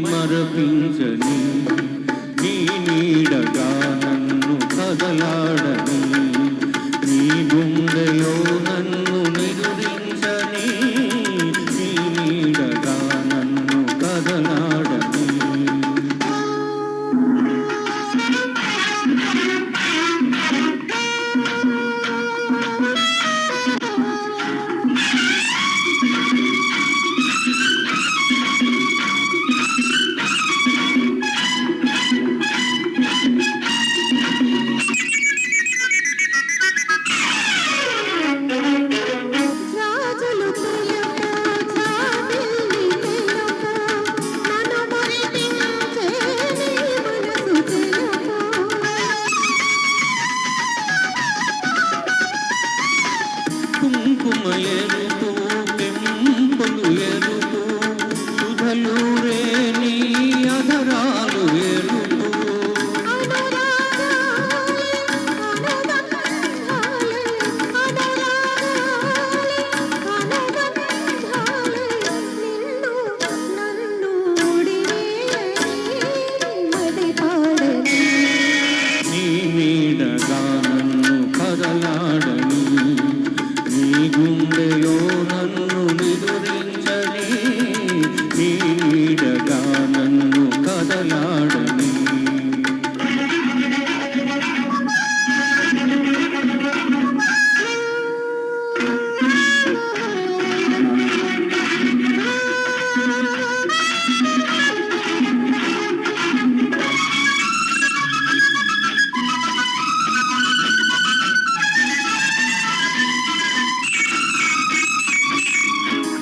మరపించని నీ నీడగా నన్ను కదలాడని నీ గుండెలో నన్ను నిదురించని నీ నీడగా నన్ను కదలాడని కుంకుమ ఎరుపు కెంపులు ఎరుపు సుధలు రేని అధరాలు ఎరుపు నీ నీడగా నన్ను కదలాడని నీ గుండెలో నన్ను నిదురించని నీ నీడగా నన్ను కదలాడని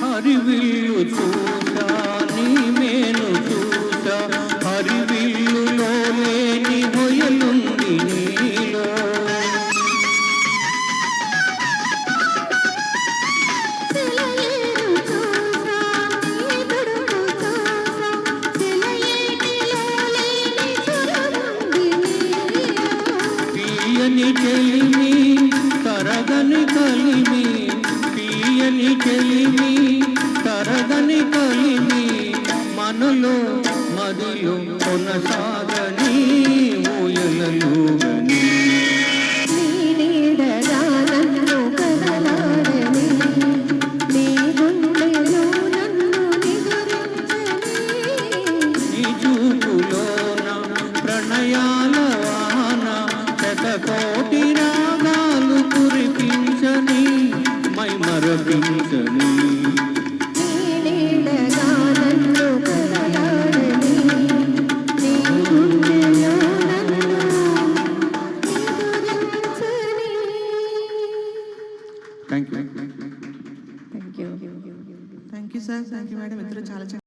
హరివిల్లు చూసా నీ మేను చూసా హరివిల్లులో లేని హొయలుంది నీలో తీయని చెలిమి తరగని కలిమి తీయని చెలిమి తరగని కలిమి మనలో మదిలో కొనసాగని ఊయలలుగని